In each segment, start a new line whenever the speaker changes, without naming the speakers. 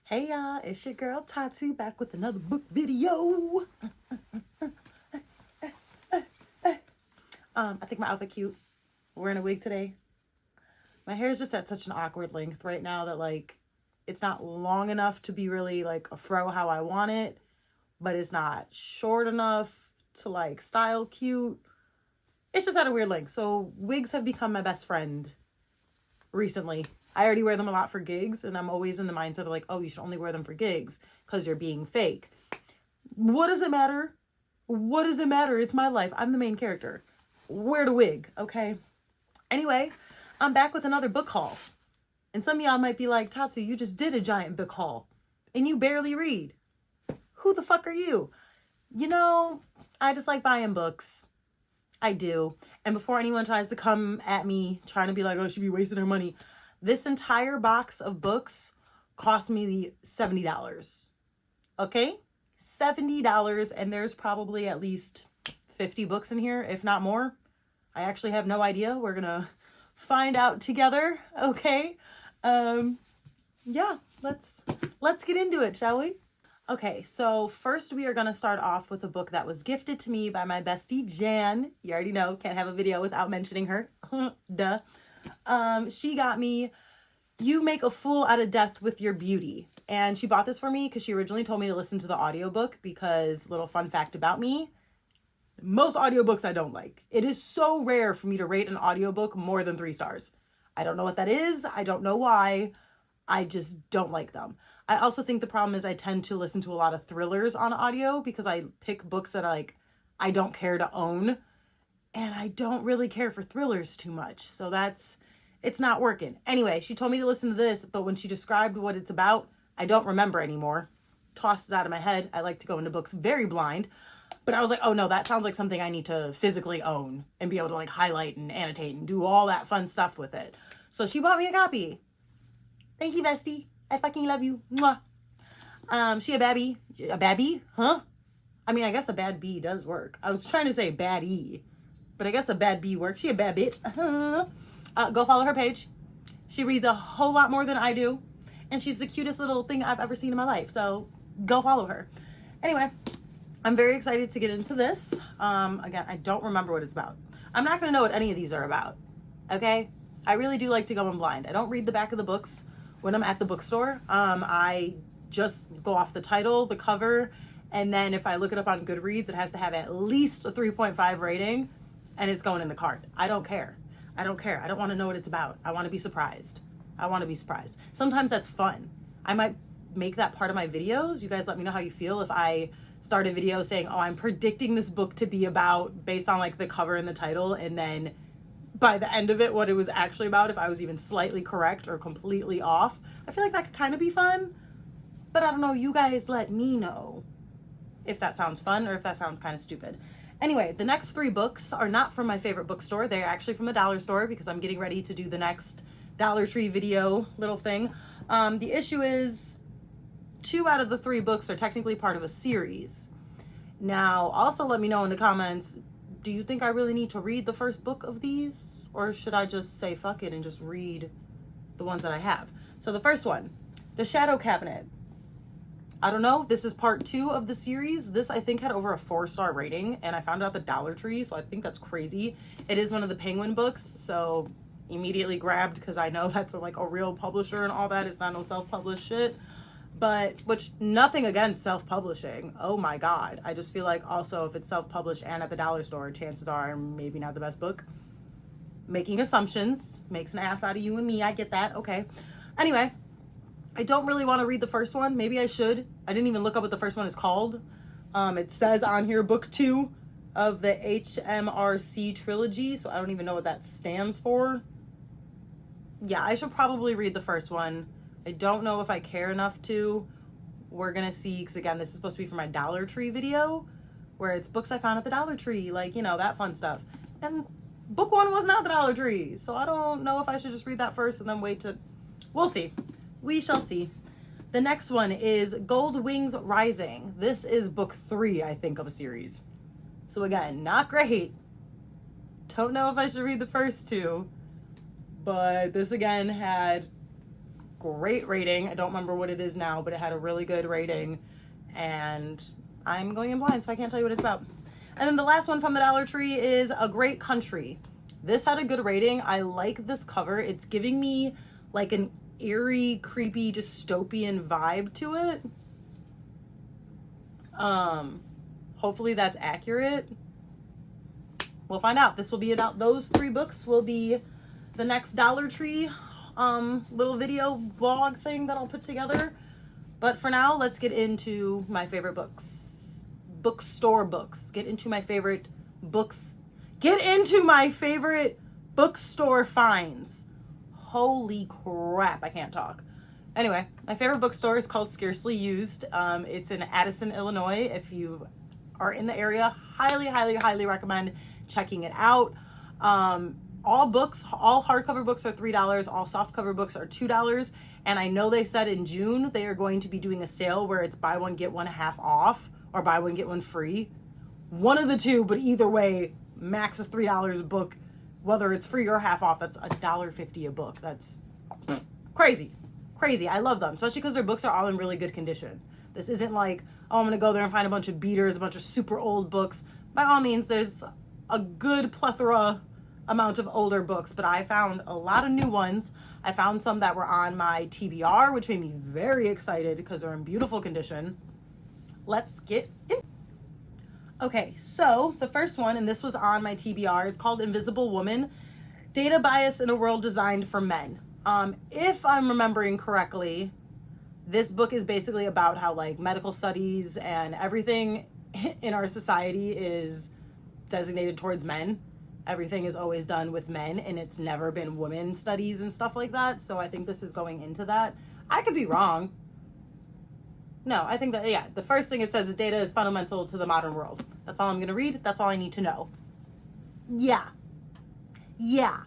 Hey y'all, it's your girl Tatu back with another book video. I think my outfit cute. Wearing a wig today. My hair is just at such an awkward length right now that like it's not long enough to be really like a fro how I want it, but it's not short enough to like style cute. It's just at a weird length. So wigs have become my best friend recently. I already wear them a lot for gigs, and I'm always in the mindset of like, oh, you should only wear them for gigs because you're being fake. What does it matter? What does it matter? It's my life. I'm the main character. Wear the wig, okay? Anyway, I'm back with another book haul. And some of y'all might be like, Tatsu, you just did a giant book haul and you barely read. Who the fuck are you? You know, I just like buying books. I do. And before anyone tries to come at me trying to be like, oh, she'd be wasting her money, this entire box of books cost me $70. Okay? $70, and there's probably at least 50 books in here, if not more. I actually have no idea. We're gonna find out together, okay? Yeah, let's get into it, shall we? Okay, so first we are gonna start off with a book that was gifted to me by my bestie Jan. You already know, can't have a video without mentioning her. Duh. She got me You Make a Fool Out of Death with Your Beauty. And she bought this for me because she originally told me to listen to the audiobook because, little fun fact about me, most audiobooks I don't like. It is so rare for me to rate an audiobook more than 3 stars. I don't know what that is. I don't know why. I just don't like them. I also think the problem is I tend to listen to a lot of thrillers on audio because I pick books that I don't care to own. And I don't really care for thrillers too much. So it's not working. Anyway, she told me to listen to this, but when she described what it's about, I don't remember anymore. Tossed it out of my head. I like to go into books very blind. But I was like, oh no, that sounds like something I need to physically own and be able to like highlight and annotate and do all that fun stuff with it. So she bought me a copy. Thank you, bestie. I fucking love you. Mwah. She a baddie. A baddie? Huh? I mean, I guess a bad bee does work. I was trying to say baddie, but I guess a bad bee works. She a bad bitch. Go follow her page. She reads a whole lot more than I do. And she's the cutest little thing I've ever seen in my life. So go follow her. Anyway, I'm very excited to get into this. Again, I don't remember what it's about. I'm not going to know what any of these are about. Okay? I really do like to go in blind. I don't read the back of the books when I'm at the bookstore. I just go off the title, the cover, and then if I look it up on Goodreads, it has to have at least a 3.5 rating, and it's going in the cart. I don't care. I don't want to know what it's about. I want to be surprised. Sometimes that's fun. I might make that part of my videos. You guys let me know how you feel if I start a video saying, oh, I'm predicting this book to be about based on like the cover and the title, and then by the end of it, what it was actually about, if I was even slightly correct or completely off. I feel like that could kind of be fun, but I don't know. You guys let me know if that sounds fun or if that sounds kind of stupid. Anyway, the next 3 books are not from my favorite bookstore. They're actually from the dollar store because I'm getting ready to do the next Dollar Tree video little thing. The issue is 2 out of the 3 books are technically part of a series. Now, also let me know in the comments, do you think I really need to read the first book of these? Or should I just say fuck it and just read the ones that I have? So the first one, The Shadow Cabinet. I don't know. This is part 2 of the series. This, I think, had over a 4-star rating, and I found it at the Dollar Tree, so I think that's crazy. It is one of the Penguin books, so immediately grabbed because I know that's like a real publisher and all that. It's not no self-published shit. But, which, nothing against self-publishing. Oh my god. I just feel like also if it's self-published and at the dollar store, chances are maybe not the best book. Making assumptions makes an ass out of you and me. I get that. Okay. Anyway, I don't really want to read the first one. Maybe I should. I didn't even look up what the first one is called. It says on here book 2 of the HMRC trilogy, so I don't even know what that stands for. Yeah, I should probably read the first one. I don't know if I care enough to. We're gonna see, because again, this is supposed to be for my Dollar Tree video, where it's books I found at the Dollar Tree, like, you know, that fun stuff. And book 1 was not the Dollar Tree, so I don't know if I should just read that first and then wait to... We'll see. We shall see. The next one is Gold Wings Rising. This is book 3, I think, of a series. So again, not great. Don't know if I should read the first 2, but this again had great rating. I don't remember what it is now, but it had a really good rating. And I'm going in blind, so I can't tell you what it's about. And then the last one from the Dollar Tree is A Great Country. This had a good rating. I like this cover. It's giving me like an eerie, creepy, dystopian vibe to it. Hopefully that's accurate. We'll find out. This will be about those 3 books will be the next Dollar Tree little video vlog thing that I'll put together. But for now, let's get into my favorite books. Bookstore books. Get into my favorite books. Get into my favorite bookstore finds. Holy crap, I can't talk. Anyway, my favorite bookstore is called Scarcely Used. It's in Addison, Illinois. If you are in the area, highly, highly, highly recommend checking it out. All hardcover books are $3. All softcover books are $2. And I know they said in June they are going to be doing a sale where it's buy one, get one half off, or buy one, get one free. One of the two, but either way, max is $3 a book. Whether it's free or half off, that's $1.50 a book. That's crazy. Crazy. I love them, especially because their books are all in really good condition. This isn't like, oh, I'm going to go there and find a bunch of beaters, a bunch of super old books. By all means, there's a good plethora amount of older books, but I found a lot of new ones. I found some that were on my TBR, which made me very excited because they're in beautiful condition. Let's get in. Okay, so the first one, and this was on my TBR, is called Invisible Woman, Data Bias in a World Designed for Men. If I'm remembering correctly, this book is basically about how like medical studies and everything in our society is designated towards men. Everything is always done with men, and it's never been women studies and stuff like that. So I think this is going into that. I could be wrong. No, I think that, yeah, the first thing it says is data is fundamental to the modern world. That's all I'm going to read. That's all I need to know. Yeah. Yeah.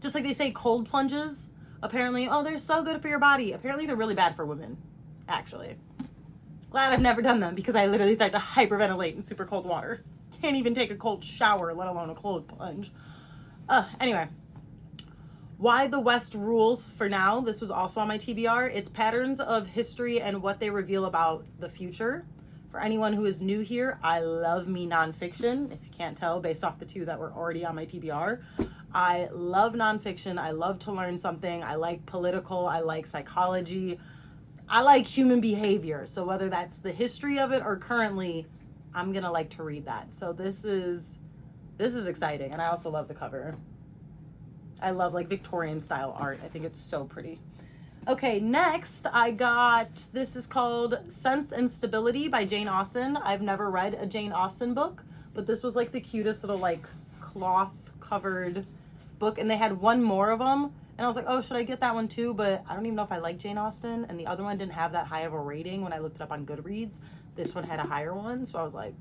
Just like they say cold plunges, apparently, oh, they're so good for your body. Apparently they're really bad for women, actually. Glad I've never done them because I literally start to hyperventilate in super cold water. Can't even take a cold shower, let alone a cold plunge. Anyway. Why the West Rules for Now. This was also on my TBR. It's patterns of history and what they reveal about the future. For anyone who is new here, I love me nonfiction. If you can't tell based off the 2 that were already on my TBR. I love nonfiction. I love to learn something. I like political. I like psychology. I like human behavior. So whether that's the history of it or currently, I'm going to like to read that. So this is exciting. And I also love the cover. I love like Victorian style art. I think it's so pretty. Okay, next I got, this is called Sense and Stability by Jane Austen. I've never read a Jane Austen book, but this was like the cutest little like cloth covered book, and they had one more of them, and I was like, oh, should I get that one too? But I don't even know if I like Jane Austen, and the other one didn't have that high of a rating when I looked it up on Goodreads. This one had a higher one, so I was like,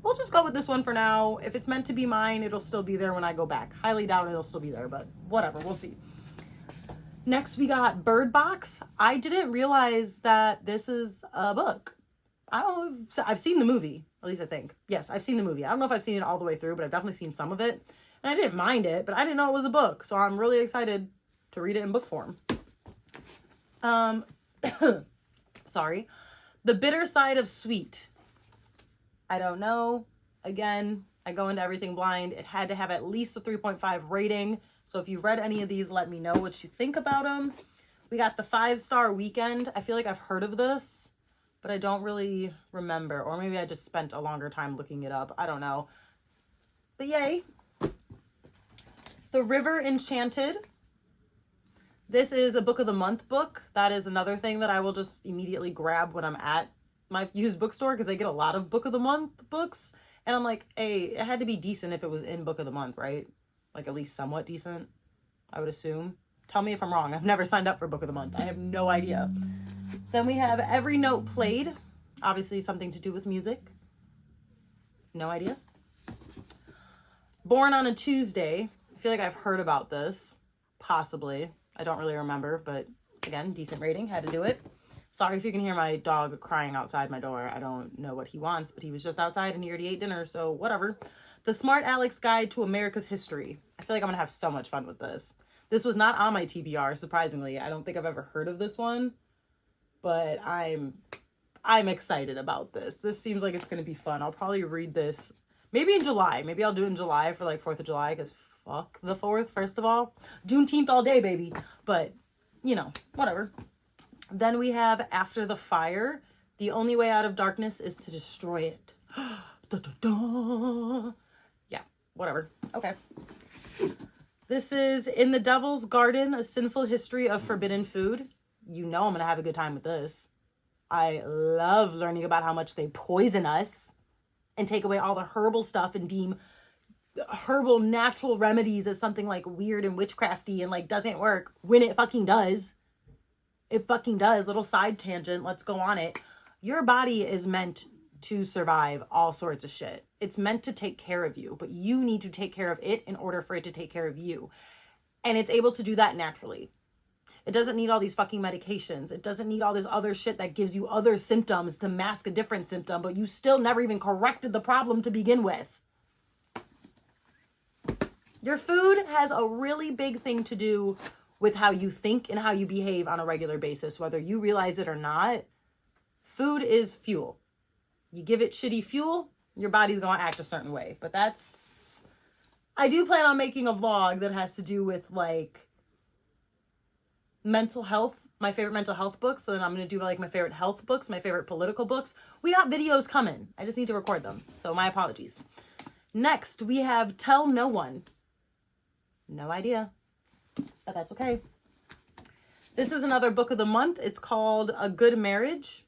we'll just go with this one for now. If it's meant to be mine, it'll still be there when I go back. Highly doubt it'll still be there, but whatever, we'll see. Next, we got Bird Box. I didn't realize that this is a book. I've seen the movie, at least I think. Yes, I've seen the movie. I don't know if I've seen it all the way through, but I've definitely seen some of it. And I didn't mind it, but I didn't know it was a book. So I'm really excited to read it in book form. Sorry. The Bitter Side of Sweet. I don't know. Again, I go into everything blind. It had to have at least a 3.5 rating. So if you've read any of these, let me know what you think about them. We got The 5-Star Weekend. I feel like I've heard of this, but I don't really remember. Or maybe I just spent a longer time looking it up. I don't know. But yay. The River Enchanted. This is a book of the month book. That is another thing that I will just immediately grab when I'm at my used bookstore, because they get a lot of book of the month books, and I'm like, hey, it had to be decent if it was in book of the month, right? Like at least somewhat decent, I would assume. Tell me if I'm wrong. I've never signed up for book of the month. I have no idea. Then we have Every Note Played, obviously something to do with music. No idea. Born on a Tuesday. I feel like I've heard about this, possibly. I don't really remember, but again, decent rating, had to do it. Sorry if you can hear my dog crying outside my door. I don't know what he wants, but he was just outside and he already ate dinner, so whatever. The Smart Aleck's Guide to America's History. I feel like I'm going to have so much fun with this. This was not on my TBR, surprisingly. I don't think I've ever heard of this one, but I'm excited about this. This seems like it's going to be fun. I'll probably read this maybe in July. Maybe I'll do it in July for like 4th of July, because fuck the 4th, first of all. Juneteenth all day, baby. But, you know, whatever. Then we have After the Fire. The only way out of darkness is to destroy it. Da, da, da. Yeah, whatever. Okay. This is In the Devil's Garden, A Sinful History of Forbidden Food. You know I'm going to have a good time with this. I love learning about how much they poison us and take away all the herbal stuff and deem herbal natural remedies as something like weird and witchcrafty and like doesn't work when it fucking does. It fucking does. Little side tangent. Let's go on it. Your body is meant to survive all sorts of shit. It's meant to take care of you, but you need to take care of it in order for it to take care of you. And it's able to do that naturally. It doesn't need all these fucking medications. It doesn't need all this other shit that gives you other symptoms to mask a different symptom, but you still never even corrected the problem to begin with. Your food has a really big thing to do with how you think and how you behave on a regular basis, whether you realize it or not. Food is fuel. You give it shitty fuel, your body's going to act a certain way. But that's... I do plan on making a vlog that has to do with, like, mental health, my favorite mental health books. So then I'm going to do, like, my favorite health books, my favorite political books. We got videos coming. I just need to record them. So my apologies. Next, we have Tell No One. No idea. But that's okay. This is another book of the month. It's called A Good Marriage.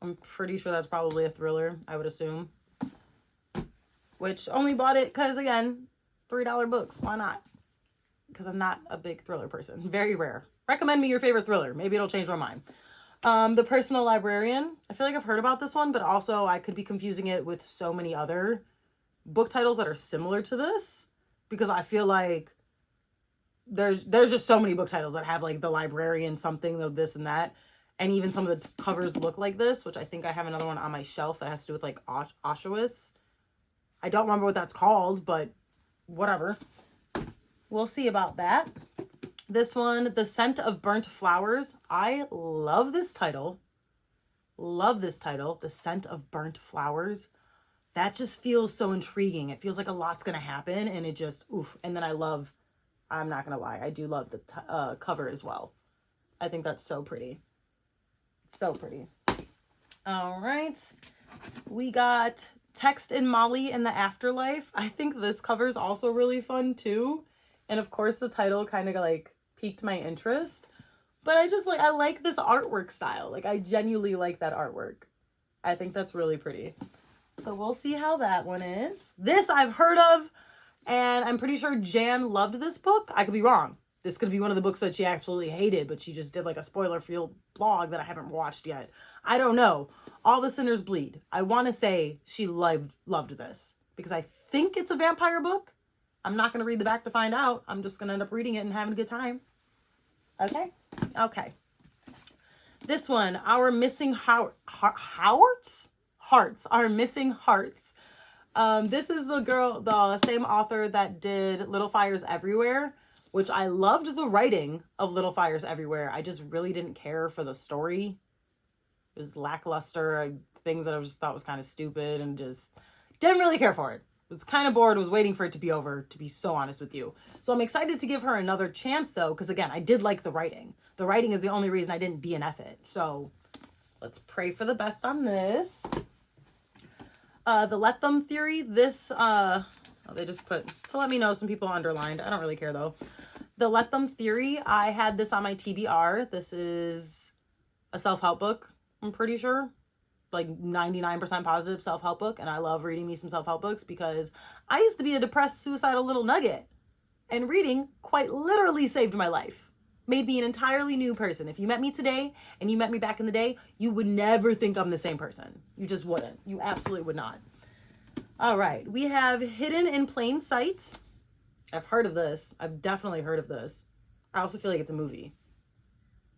I'm pretty sure that's probably a thriller, I would assume. Which only bought it because, again, $3 books. Why not? Because I'm not a big thriller person. Very rare. Recommend me your favorite thriller. Maybe it'll change my mind. The Personal Librarian. I feel like I've heard about this one, but also I could be confusing it with so many other book titles that are similar to this. Because I feel like there's just so many book titles that have, like, the librarian something of this and that. And even some of the covers look like this, which I think I have another one on my shelf that has to do with, like, Auschwitz. I don't remember what that's called, but whatever. We'll see about that. This one, The Scent of Burnt Flowers. I love this title. Love this title, The Scent of Burnt Flowers. That just feels so intriguing. It feels like a lot's going to happen, and it just, oof. And then I'm not going to lie, I do love the cover as well. I think that's so pretty. So pretty. All right. We got Text and Molly in the Afterlife. I think this cover is also really fun too. And of course the title kind of like piqued my interest. But I like this artwork style. Like I genuinely like that artwork. I think that's really pretty. So we'll see how that one is. This I've heard of. And I'm pretty sure Jan loved this book. I could be wrong. This could be one of the books that she absolutely hated, but she just did like a spoiler-filled blog that I haven't watched yet. I don't know. All the Sinners Bleed. I want to say she loved this because I think it's a vampire book. I'm not going to read the back to find out. I'm just going to end up reading it and having a good time. Okay? Okay. This one, Our Missing Hearts? Our Missing Hearts. This is the same author that did Little Fires Everywhere, which I loved the writing of Little Fires Everywhere. I just really didn't care for the story. It was lackluster. Things that I just thought was kind of stupid and just didn't really care for it. Was kind of bored, was waiting for it to be over, to be so honest with you. So I'm excited to give her another chance, though, because, again, I did like the writing. The writing is the only reason I didn't DNF it. So let's pray for the best on this. The Let Them Theory. This, they just put, to let me know, some people underlined. I don't really care, though. The Let Them Theory, I had this on my TBR. This is a self-help book, I'm pretty sure. Like 99% positive self-help book. And I love reading me some self-help books because I used to be a depressed, suicidal little nugget. And reading quite literally saved my life. Made me an entirely new person. If you met me today and you met me back in the day, you would never think I'm the same person. You just wouldn't. You absolutely would not. All right. We have Hidden in Plain Sight. I've heard of this. I've definitely heard of this. I also feel like it's a movie.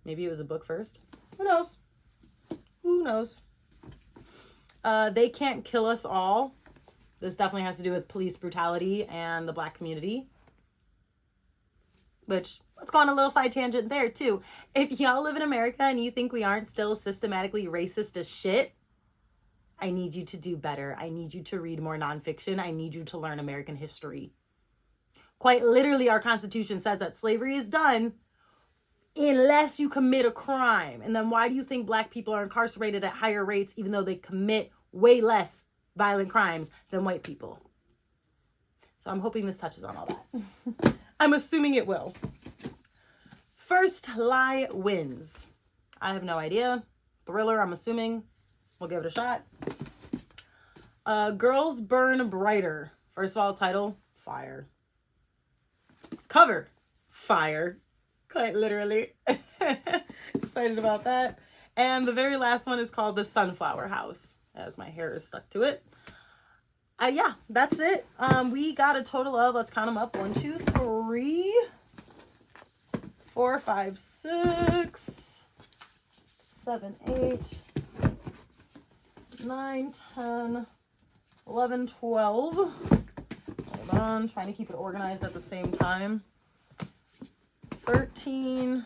Maybe it was a book first. Who knows? Who knows? They Can't Kill Us All. This definitely has to do with police brutality and the Black community. which, let's go on a little side tangent there too. If y'all live in America and you think we aren't still systematically racist as shit, I need you to do better. I need you to read more nonfiction. I need you to learn American history. Quite literally, our Constitution says that slavery is done unless you commit a crime. And then why do you think Black people are incarcerated at higher rates even though they commit way less violent crimes than white people? So I'm hoping this touches on all that. I'm assuming it will. First Lie Wins. I have no idea. Thriller, I'm assuming. We'll give it a shot. Girls Burn Brighter. First of all, title, fire. Cover, fire. Quite literally. Excited about that. And the very last one is called The Sunflower House, as my hair is stuck to it. Yeah, that's it. We got a total of, let's count them up, 1, 2, 3, 4, 5, 6, 7, 8, 9, 10, 11, 12. Hold on, trying to keep it organized at the same time. 13,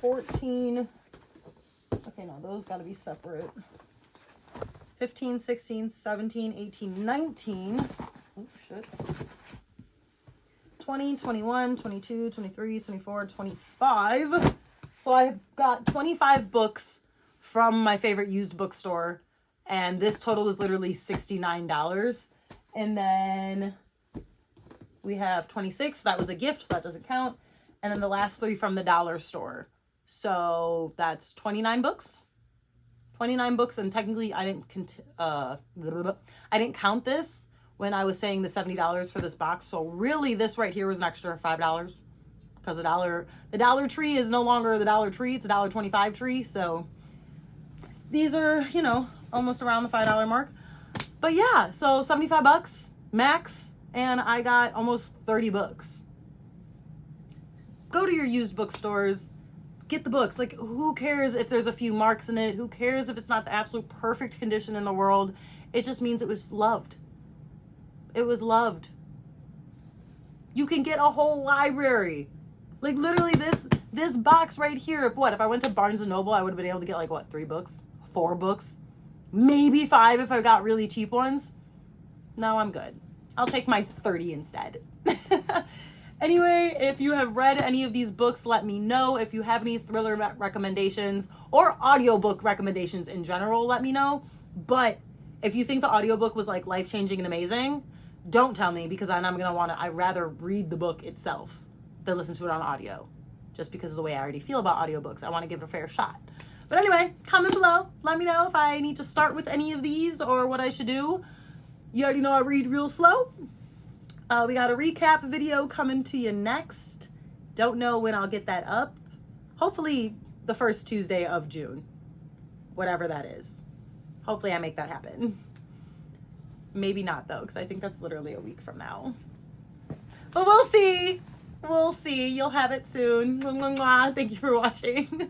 14. Okay, no, those got to be separate. 15, 16, 17, 18, 19. Oh, shit. 20, 21, 22, 23, 24, 25. So I've got 25 books from my favorite used bookstore. And this total was literally $69. And then we have 26. That was a gift. So that doesn't count. And then the last 3 from the dollar store. So that's 29 books. 29 books, and technically I didn't count this when I was saying the $70 for this box. So really this right here was an extra $5 because the Dollar Tree is no longer the Dollar Tree, it's a $1.25 tree. So these are, you know, almost around the $5 mark. But yeah, so 75 bucks max, and I got almost 30 books. Go to your used bookstores. Get the books. Like, who cares if there's a few marks in it? Who cares if it's not the absolute perfect condition in the world? It just means it was loved. It was loved. You can get a whole library. Like, literally this box right here, if I went to Barnes & Noble, I would have been able to get, like, what, 3 books? 4 books? Maybe 5 if I got really cheap ones. No, I'm good. I'll take my 30 instead. Anyway, if you have read any of these books, let me know. If you have any thriller recommendations or audiobook recommendations in general, let me know. But if you think the audiobook was like life-changing and amazing, don't tell me, because then I'd rather read the book itself than listen to it on audio. Just because of the way I already feel about audiobooks. I want to give it a fair shot. But anyway, comment below. Let me know if I need to start with any of these or what I should do. You already know I read real slow. We got a recap video coming to you next. Don't know when I'll get that up. Hopefully the first Tuesday of June. Whatever that is. Hopefully I make that happen. Maybe not though, because I think that's literally a week from now. But we'll see. We'll see. You'll have it soon. Thank you for watching.